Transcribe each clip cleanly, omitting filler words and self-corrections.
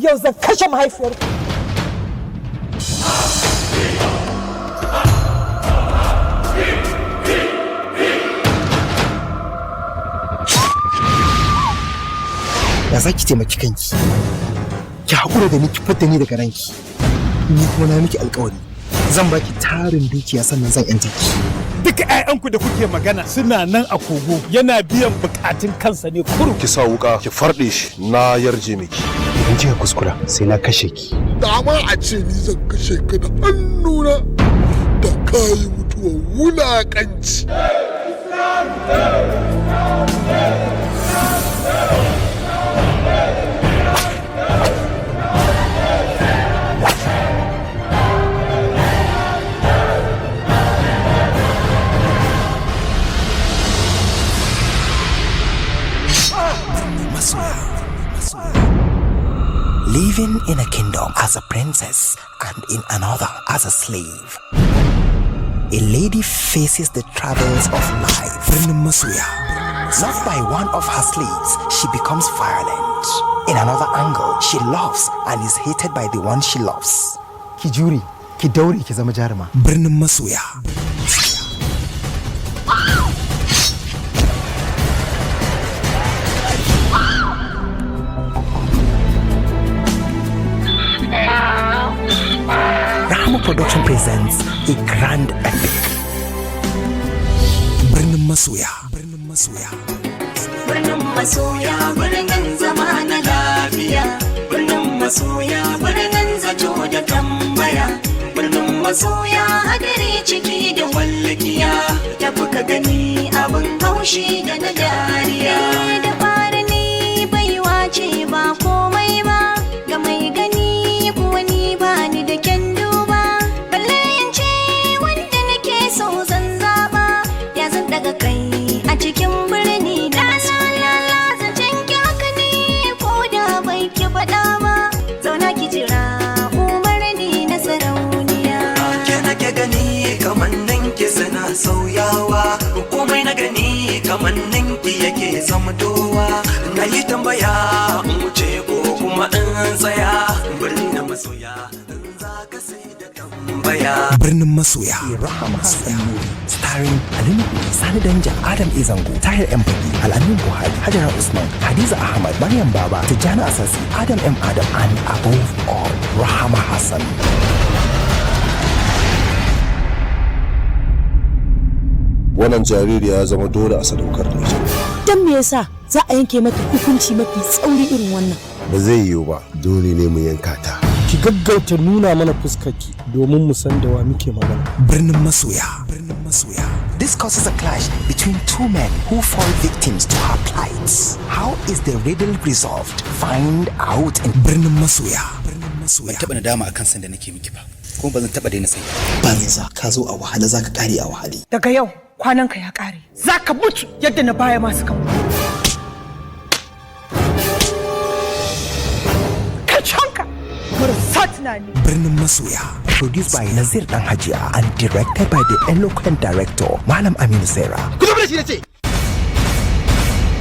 yau zan kashe mahaifiyar. Ya za ki taimaki kanki, ki haƙura da ni ki fita ni daga ranki, ni kuma na miki alƙawari zan baki tarin dukiya sannan zan yanta ki. Duka 'ya'yanku da kuke magana suna nan a kogo yana biyan bukatun kansa ne kurum. Ki sa wuka ki farɗe shi na yarje miki. Idan kika kuskura sai na kashe ki. Dama a ce ni zan kashe ka da hannuna da kayi mutuwa wulaƙanci. Living in a kingdom as a princess and in another as a slave. A lady faces the travels of life. Loved by one of her slaves, she becomes violent. In another angle, she loves and is hated by the one she loves. Ki jure, ki daure ki zama jaruma. Birnin masoya. Rahama Production presents a grand epic. Birnin masoya. Birnin masoya. Birnin masoya, birnin zama na lafiya. Birnin masoya, birnin zato da tambaya. Birnin masoya, hadari ciki da wallakiya. Tafi ka gani abin haushi da na dariya. Da fara ni baiwa ce ba komai ba. Ga mai gani kuwa ni ba ni da kyan duba. Balle in ce wanda nake so zan zaba. Ya zan daga kai a cikin birni na soya. Zancen ki haka ne ko da bai ki faɗa ba. Zauna ki jira umarni na sarauniya. Ke nake gani kamannin ki suna sauyawa. Komai na gani kamannin ki yake zamtowa. Na yi tambaya in wuce ko kuma in tsaya. Birnin masoya in za ka sai da tambaya. Birnin masoya. Rahama starring Alimu, Sani Danja, Adam Izango, Tahir M. Bagi, Al-Amin Buhari, Hajara Usman, Hadiza Ahmad, Maryam Baba, Tijjani Asasi, Adam M. Adam, and above all, Rahama Hassan. Wannan jaririya ya zama dole a sadaukar da ita. Dan me yasa za a yanke mata hukunci mafi tsauri irin wannan? Ba zai yiwu ba, dole ne mu yanka ta. Ki gaggauta nuna mana fuskarki domin mu san da wa muke magana. Birnin masoya. Birnin masoya. This causes a clash between two men who fall victims to her plights. How is the riddle resolved? Find out in Birnin masoya. Birnin masoya. Ban taɓa nadama akan san da nake miki ba, kuma ba zan taɓa daina sai. Banza ka zo a wahala za ka kare a wahale. Daga yau kwananka ya kare. Za ka mutu yadda na baya masu kan mutu. Ka canka marasa tunani. Birnin masoya. Produced by Nazir Dan Hajiya and directed by the eloquent director Malam Aminu Sera. Ku zo da shi nace.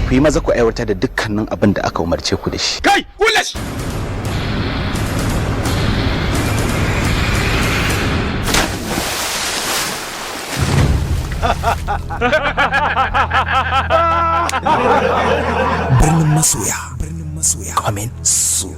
Ku yi maza ku aiwatar da dukkanin abin da aka umarce ku da shi. Kai, kula shi! Birnin masoya. Birnin masoya. Coming soon.